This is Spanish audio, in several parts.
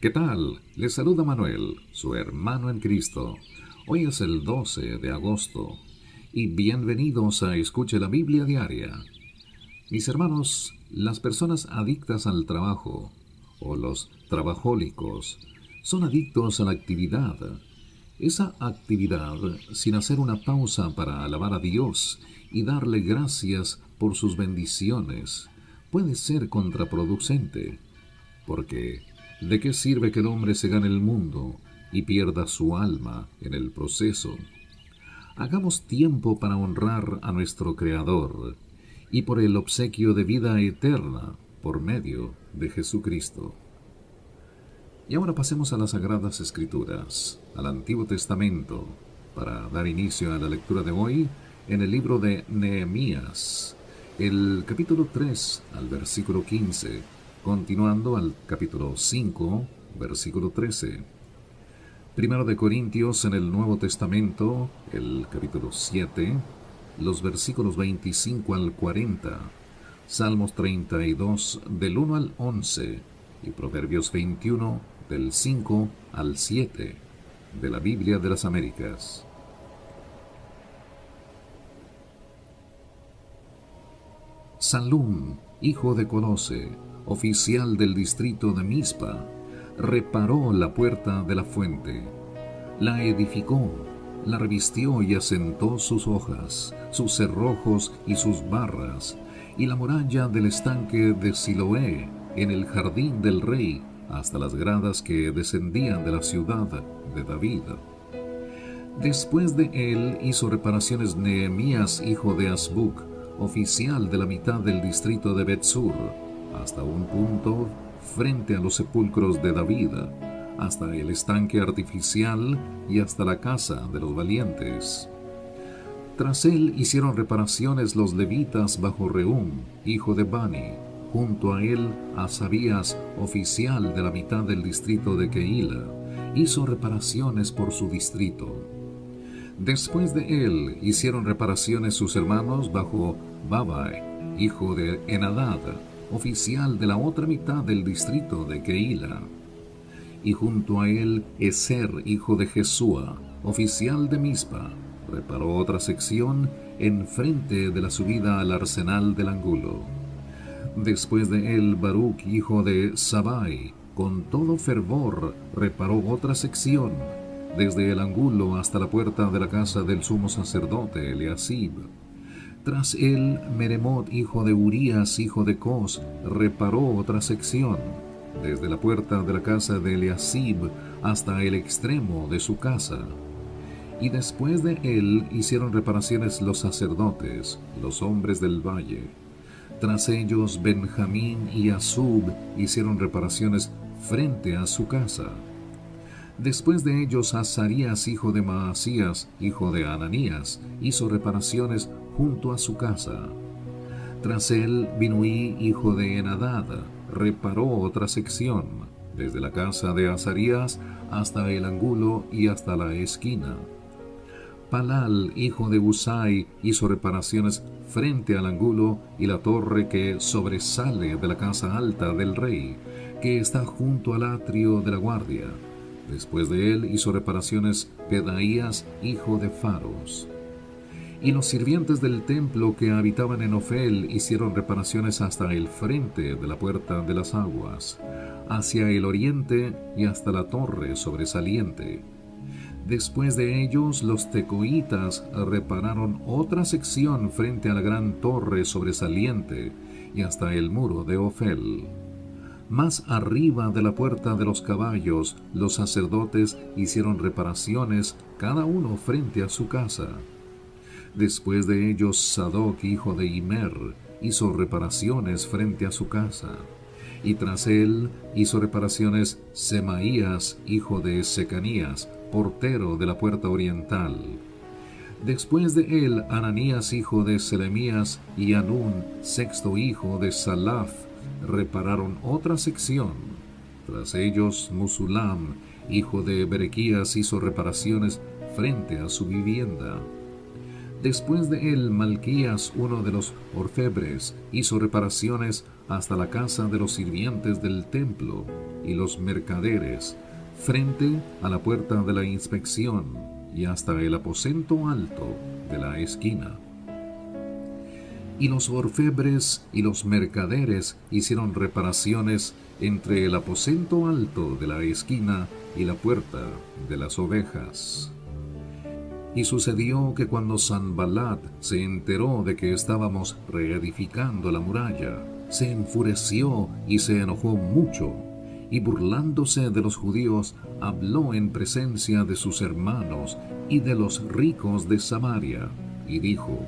¿Qué tal? Les saluda Manuel, su hermano en Cristo. Hoy es el 12 de agosto y bienvenidos a Escuche la Biblia Diaria. Mis hermanos, las personas adictas al trabajo o los trabajólicos son adictos a la actividad. Esa actividad sin hacer una pausa para alabar a Dios y darle gracias por sus bendiciones puede ser contraproducente. Porque, ¿de qué sirve que el hombre se gane el mundo y pierda su alma en el proceso? Hagamos tiempo para honrar a nuestro Creador y por el obsequio de vida eterna por medio de Jesucristo. Y ahora pasemos a las Sagradas Escrituras, al Antiguo Testamento, para dar inicio a la lectura de hoy en el libro de Nehemías, el capítulo 3 al versículo 15, continuando al capítulo 5, versículo 13. Primero de Corintios en el Nuevo Testamento, el capítulo 7, los versículos 25 al 40, Salmos 32 del 1 al 11 y Proverbios 21 del 5 al 7 de la Biblia de las Américas. Salum, hijo de Colose, oficial del distrito de Mizpa, reparó la puerta de la fuente, la edificó, la revistió y asentó sus hojas, sus cerrojos y sus barras, y la muralla del estanque de Siloé en el jardín del rey, hasta las gradas que descendían de la ciudad de David. Después de él hizo reparaciones Nehemías, hijo de Azbuc, oficial de la mitad del distrito de Bet-Sur, hasta un punto frente a los sepulcros de David, hasta el estanque artificial y hasta la casa de los valientes. Tras él hicieron reparaciones los levitas bajo Rehum, hijo de Bani. Junto a él, Asabías, oficial de la mitad del distrito de Keila, hizo reparaciones por su distrito. Después de él hicieron reparaciones sus hermanos bajo Babai, hijo de Enadad, oficial de la otra mitad del distrito de Keila. Y junto a él Eser, hijo de Jesúa, oficial de Mizpa, reparó otra sección enfrente de la subida al arsenal del ángulo. Después de él Baruch, hijo de Sabai, con todo fervor reparó otra sección, desde el ángulo hasta la puerta de la casa del sumo sacerdote Eliasib. Tras él Meremot, hijo de Urías, hijo de Cos, reparó otra sección, desde la puerta de la casa de Eliasib hasta el extremo de su casa. Y después de él hicieron reparaciones los sacerdotes, los hombres del valle. Tras ellos Benjamín y Asub hicieron reparaciones frente a su casa. Después de ellos Azarías, hijo de Maasías, hijo de Ananías, hizo reparaciones junto a su casa. Tras él Binuí, hijo de Enadad, reparó otra sección, desde la casa de Azarías hasta el ángulo y hasta la esquina. Palal, hijo de Usai, hizo reparaciones frente al ángulo y la torre que sobresale de la casa alta del rey, que está junto al atrio de la guardia. Después de él hizo reparaciones Pedaías, hijo de Faros. Y los sirvientes del templo que habitaban en Ofel hicieron reparaciones hasta el frente de la puerta de las aguas, hacia el oriente y hasta la torre sobresaliente. Después de ellos, los tecoitas repararon otra sección frente a la gran torre sobresaliente y hasta el muro de Ofel. Más arriba de la puerta de los caballos, los sacerdotes hicieron reparaciones, cada uno frente a su casa. Después de ellos, Sadoc, hijo de Imer, hizo reparaciones frente a su casa. Y tras él hizo reparaciones Semaías, hijo de Secanías, portero de la puerta oriental. Después de él, Ananías, hijo de Selemías, y Anún, sexto hijo de Salaf, repararon otra sección. Tras ellos, Musulam, hijo de Berequías, hizo reparaciones frente a su vivienda. Después de él, Malquías, uno de los orfebres, hizo reparaciones hasta la casa de los sirvientes del templo y los mercaderes, frente a la puerta de la inspección y hasta el aposento alto de la esquina. Y los orfebres y los mercaderes hicieron reparaciones entre el aposento alto de la esquina y la puerta de las ovejas. Y sucedió que cuando Sanballat se enteró de que estábamos reedificando la muralla, se enfureció y se enojó mucho, y burlándose de los judíos, habló en presencia de sus hermanos y de los ricos de Samaria, y dijo: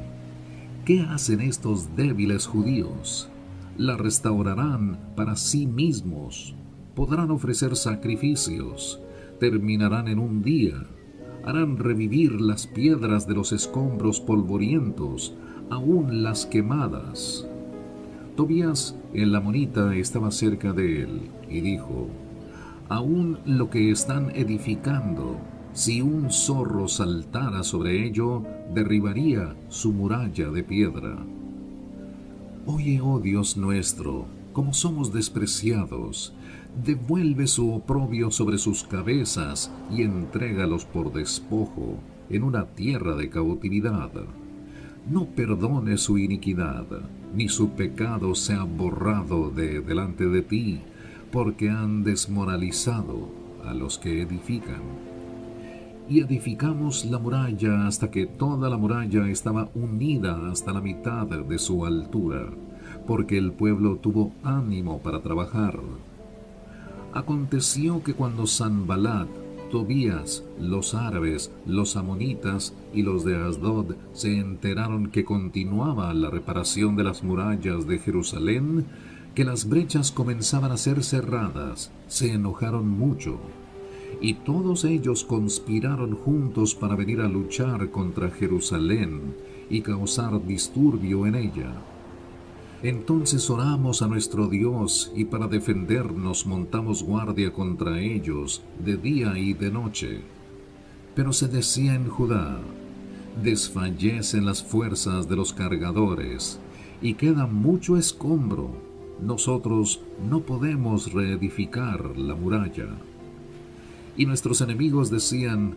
¿Qué hacen estos débiles judíos? La restaurarán para sí mismos, podrán ofrecer sacrificios, terminarán en un día, harán revivir las piedras de los escombros polvorientos, aún las quemadas. Tobías el amonita estaba cerca de él, y dijo: Aún lo que están edificando, si un zorro saltara sobre ello, derribaría su muralla de piedra. Oye, oh Dios nuestro, como somos despreciados, devuelve su oprobio sobre sus cabezas y entrégalos por despojo en una tierra de cautividad. No perdone su iniquidad, ni su pecado sea borrado de delante de ti, porque han desmoralizado a los que edifican. Y edificamos la muralla hasta que toda la muralla estaba unida hasta la mitad de su altura, porque el pueblo tuvo ánimo para trabajar. Aconteció que cuando Sanballat, Tobías, los árabes, los amonitas y los de Asdod se enteraron que continuaba la reparación de las murallas de Jerusalén, que las brechas comenzaban a ser cerradas, se enojaron mucho. Y todos ellos conspiraron juntos para venir a luchar contra Jerusalén y causar disturbio en ella. Entonces oramos a nuestro Dios y para defendernos montamos guardia contra ellos de día y de noche. Pero se decía en Judá: desfallecen las fuerzas de los cargadores y queda mucho escombro. Nosotros no podemos reedificar la muralla. Y nuestros enemigos decían: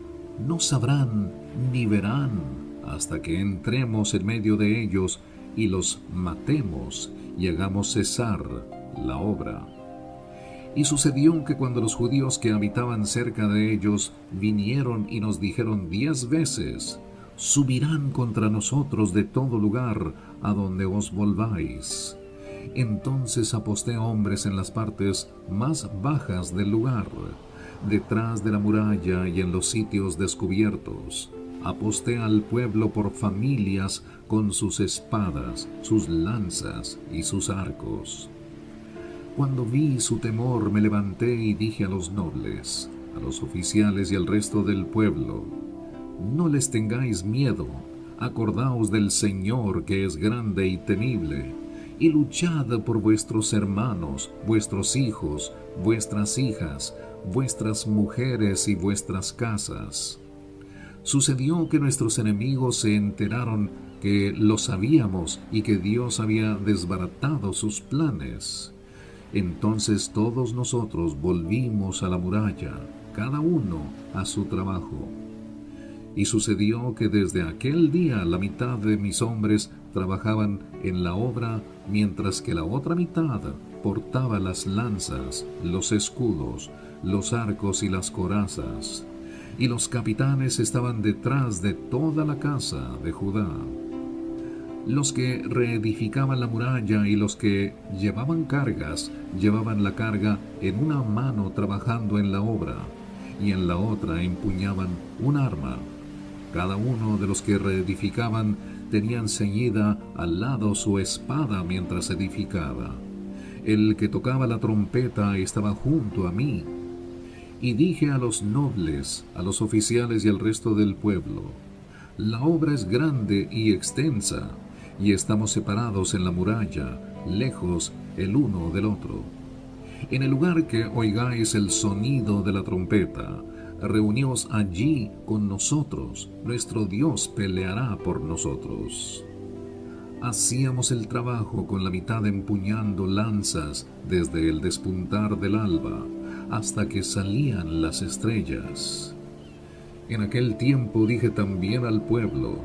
no sabrán ni verán hasta que entremos en medio de ellos y los matemos y hagamos cesar la obra. Y sucedió que cuando los judíos que habitaban cerca de ellos vinieron y nos dijeron 10 veces: subirán contra nosotros de todo lugar a donde os volváis. Entonces aposté hombres en las partes más bajas del lugar, detrás de la muralla y en los sitios descubiertos. Aposté al pueblo por familias con sus espadas, sus lanzas y sus arcos. Cuando vi su temor, me levanté y dije a los nobles, a los oficiales y al resto del pueblo: no les tengáis miedo, acordaos del Señor, que es grande y temible, y luchad por vuestros hermanos, vuestros hijos, vuestras hijas, vuestras mujeres y vuestras casas. Sucedió que nuestros enemigos se enteraron que lo sabíamos y que Dios había desbaratado sus planes. Entonces todos nosotros volvimos a la muralla, cada uno a su trabajo. Y sucedió que desde aquel día la mitad de mis hombres trabajaban en la obra, mientras que la otra mitad portaba las lanzas, los escudos, los arcos y las corazas. Y los capitanes estaban detrás de toda la casa de Judá. Los que reedificaban la muralla y los que llevaban cargas, llevaban la carga en una mano trabajando en la obra, y en la otra empuñaban un arma. Cada uno de los que reedificaban tenían ceñida al lado su espada mientras edificaba. El que tocaba la trompeta estaba junto a mí. Y dije a los nobles, a los oficiales y al resto del pueblo: la obra es grande y extensa, y estamos separados en la muralla, lejos el uno del otro. En el lugar que oigáis el sonido de la trompeta, reuníos allí con nosotros, nuestro Dios peleará por nosotros. Hacíamos el trabajo con la mitad empuñando lanzas desde el despuntar del alba hasta que salían las estrellas. En aquel tiempo dije también al pueblo: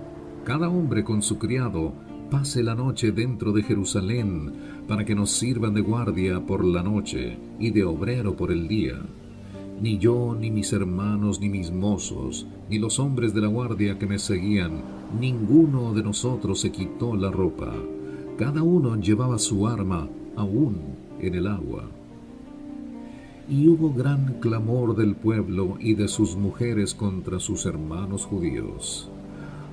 cada hombre con su criado pase la noche dentro de Jerusalén, para que nos sirvan de guardia por la noche y de obrero por el día. Ni yo, ni mis hermanos, ni mis mozos, ni los hombres de la guardia que me seguían, ninguno de nosotros se quitó la ropa. Cada uno llevaba su arma aún en el agua. Y hubo gran clamor del pueblo y de sus mujeres contra sus hermanos judíos.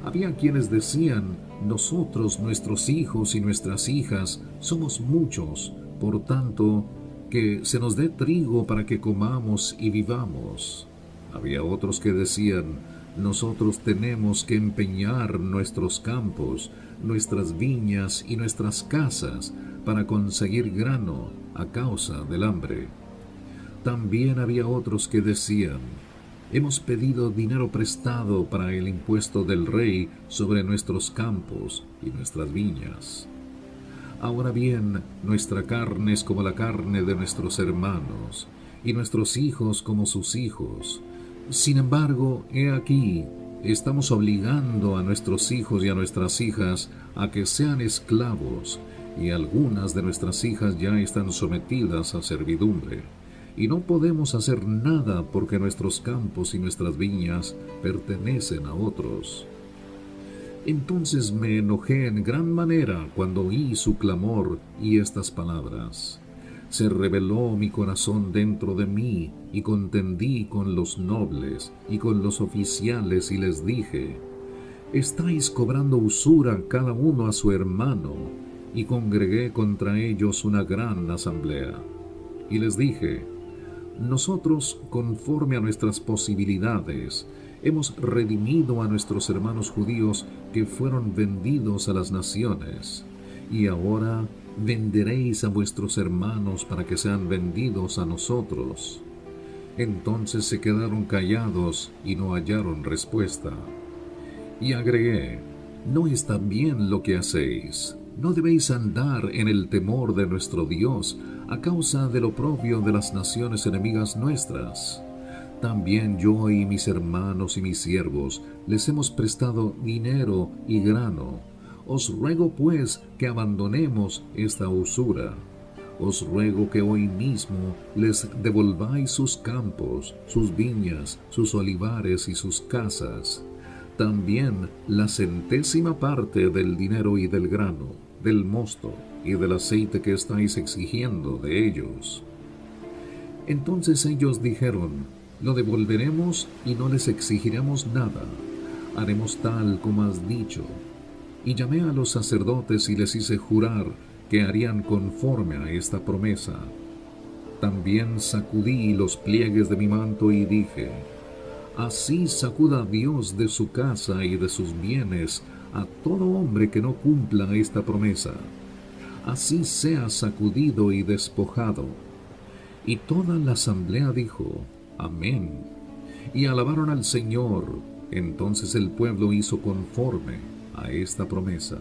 Había quienes decían: nosotros, nuestros hijos y nuestras hijas, somos muchos, por tanto, que se nos dé trigo para que comamos y vivamos. Había otros que decían: nosotros tenemos que empeñar nuestros campos, nuestras viñas y nuestras casas para conseguir grano a causa del hambre. También había otros que decían: hemos pedido dinero prestado para el impuesto del rey sobre nuestros campos y nuestras viñas. Ahora bien, nuestra carne es como la carne de nuestros hermanos, y nuestros hijos como sus hijos. Sin embargo, he aquí, estamos obligando a nuestros hijos y a nuestras hijas a que sean esclavos, y algunas de nuestras hijas ya están sometidas a servidumbre. Y no podemos hacer nada porque nuestros campos y nuestras viñas pertenecen a otros. Entonces me enojé en gran manera cuando oí su clamor y estas palabras. Se rebeló mi corazón dentro de mí y contendí con los nobles y con los oficiales y les dije: estáis cobrando usura cada uno a su hermano. Y congregué contra ellos una gran asamblea. Y les dije: nosotros, conforme a nuestras posibilidades, hemos redimido a nuestros hermanos judíos que fueron vendidos a las naciones, y ahora venderéis a vuestros hermanos para que sean vendidos a nosotros. Entonces se quedaron callados y no hallaron respuesta. Y agregué: no está bien lo que hacéis. No debéis andar en el temor de nuestro Dios a causa del oprobio de las naciones enemigas nuestras. También yo y mis hermanos y mis siervos les hemos prestado dinero y grano. Os ruego pues que abandonemos esta usura. Os ruego que hoy mismo les devolváis sus campos, sus viñas, sus olivares y sus casas. También la 100ª parte del dinero y del grano, del mosto y del aceite que estáis exigiendo de ellos. Entonces ellos dijeron: lo devolveremos y no les exigiremos nada. Haremos tal como has dicho. Y llamé a los sacerdotes y les hice jurar que harían conforme a esta promesa. También sacudí los pliegues de mi manto y dije: así sacuda Dios de su casa y de sus bienes a todo hombre que no cumpla esta promesa. Así sea sacudido y despojado. Y toda la asamblea dijo: amén. Y alabaron al Señor. Entonces el pueblo hizo conforme a esta promesa.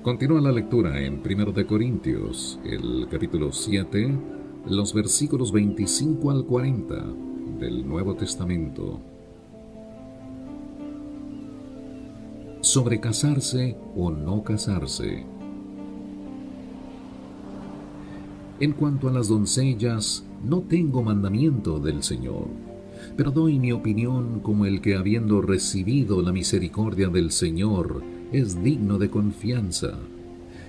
Continúa la lectura en 1 de Corintios, el capítulo 7, los versículos 25 al 40 del Nuevo Testamento. Sobre casarse o no casarse. En cuanto a las doncellas, no tengo mandamiento del Señor, pero doy mi opinión como el que, habiendo recibido la misericordia del Señor, es digno de confianza.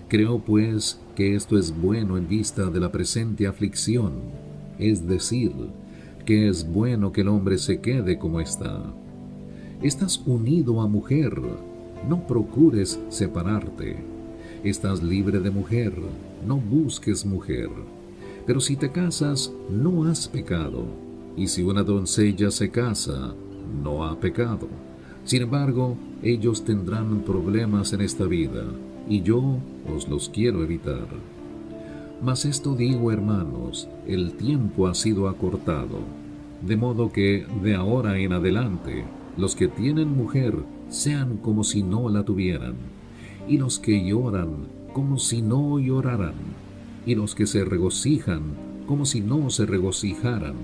Creo pues que esto es bueno en vista de la presente aflicción, es decir, que es bueno que el hombre se quede como está. Estás unido a mujer, no procures separarte. Estás libre de mujer, no busques mujer. Pero si te casas, no has pecado. Y si una doncella se casa, no ha pecado. Sin embargo, ellos tendrán problemas en esta vida, y yo os los quiero evitar. Mas esto digo, hermanos, el tiempo ha sido acortado, de modo que de ahora en adelante los que tienen mujer sean como si no la tuvieran, y los que lloran como si no lloraran, y los que se regocijan como si no se regocijaran,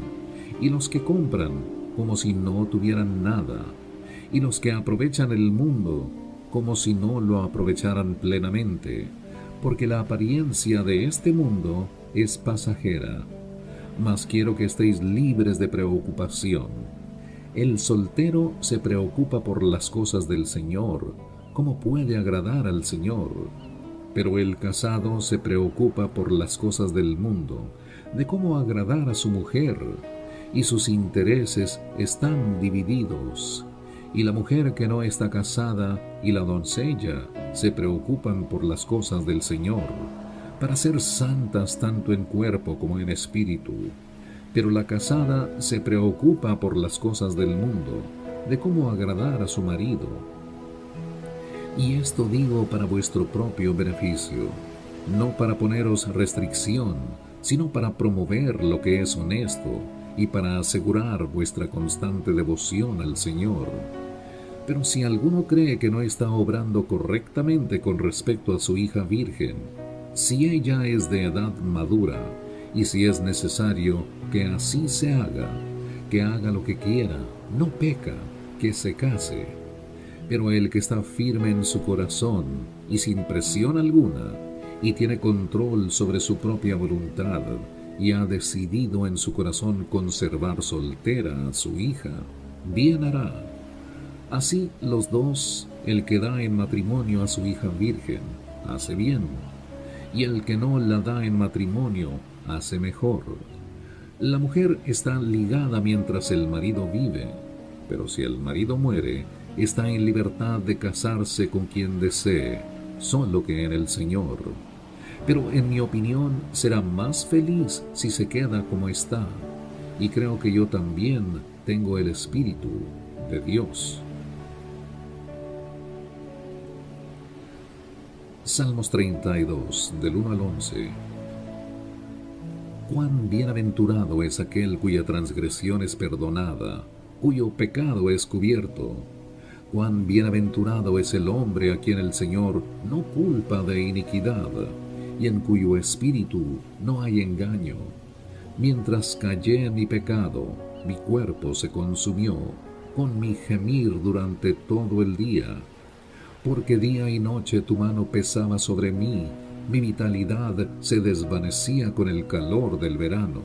y los que compran como si no tuvieran nada, y los que aprovechan el mundo como si no lo aprovecharan plenamente, porque la apariencia de este mundo es pasajera. Mas quiero que estéis libres de preocupación. El soltero se preocupa por las cosas del Señor, cómo puede agradar al Señor. Pero el casado se preocupa por las cosas del mundo, de cómo agradar a su mujer, y sus intereses están divididos. Y la mujer que no está casada y la doncella se preocupan por las cosas del Señor, para ser santas tanto en cuerpo como en espíritu. Pero la casada se preocupa por las cosas del mundo, de cómo agradar a su marido. Y esto digo para vuestro propio beneficio, no para poneros restricción, sino para promover lo que es honesto y para asegurar vuestra constante devoción al Señor. Pero si alguno cree que no está obrando correctamente con respecto a su hija virgen, si ella es de edad madura, y si es necesario que así se haga, que haga lo que quiera, no peca, que se case. Pero el que está firme en su corazón y sin presión alguna, y tiene control sobre su propia voluntad, y ha decidido en su corazón conservar soltera a su hija, bien hará. Así los dos, el que da en matrimonio a su hija virgen, hace bien, y el que no la da en matrimonio, hace mejor. La mujer está ligada mientras el marido vive, pero si el marido muere, está en libertad de casarse con quien desee, solo que en el Señor. Pero en mi opinión será más feliz si se queda como está, y creo que yo también tengo el Espíritu de Dios. Salmos 32, del 1 al 11. Cuán bienaventurado es aquel cuya transgresión es perdonada, cuyo pecado es cubierto. Cuán bienaventurado es el hombre a quien el Señor no culpa de iniquidad, y en cuyo espíritu no hay engaño. Mientras callé en mi pecado, mi cuerpo se consumió, con mi gemir durante todo el día. Porque día y noche tu mano pesaba sobre mí, mi vitalidad se desvanecía con el calor del verano.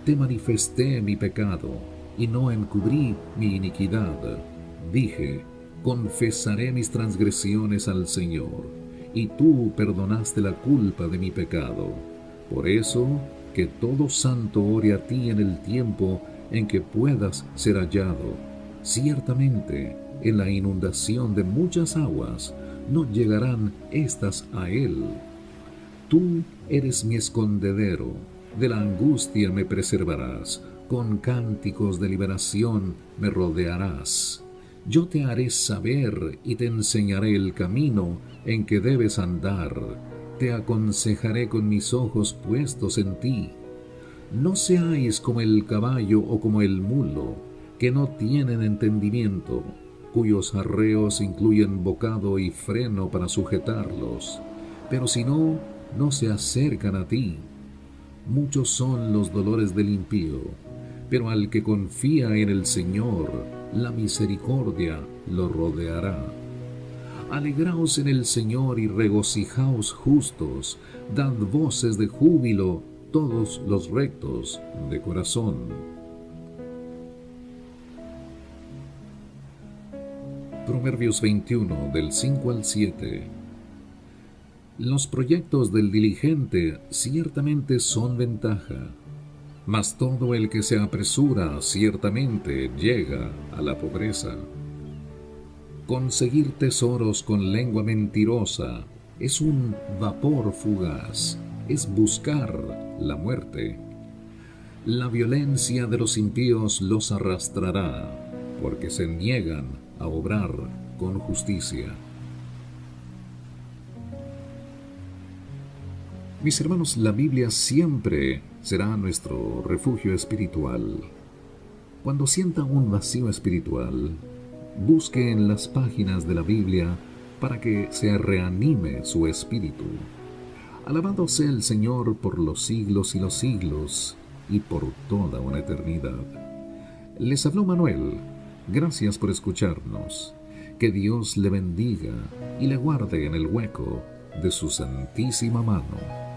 Te manifesté mi pecado, y no encubrí mi iniquidad. Dije, confesaré mis transgresiones al Señor, y tú perdonaste la culpa de mi pecado. Por eso, que todo santo ore a ti en el tiempo en que puedas ser hallado. Ciertamente, en la inundación de muchas aguas, no llegarán éstas a él. Tú eres mi escondedero, de la angustia me preservarás, con cánticos de liberación me rodearás. Yo te haré saber y te enseñaré el camino en que debes andar. Te aconsejaré con mis ojos puestos en ti. No seáis como el caballo o como el mulo, que no tienen entendimiento, cuyos arreos incluyen bocado y freno para sujetarlos, pero si no, no se acercan a ti. Muchos son los dolores del impío, pero al que confía en el Señor, la misericordia lo rodeará. Alegraos en el Señor y regocijaos justos, dad voces de júbilo todos los rectos de corazón. Proverbios 21, del 5 al 7. Los proyectos del diligente ciertamente son ventaja, mas todo el que se apresura ciertamente llega a la pobreza. Conseguir tesoros con lengua mentirosa es un vapor fugaz, es buscar la muerte. La violencia de los impíos los arrastrará, porque se niegan a obrar con justicia. Mis hermanos, la Biblia siempre será nuestro refugio espiritual. Cuando sienta un vacío espiritual, busque en las páginas de la Biblia para que se reanime su espíritu. Alabado sea el Señor por los siglos y los siglos y por toda una eternidad. Les habló Manuel. Gracias por escucharnos. Que Dios le bendiga y le guarde en el hueco de su santísima mano.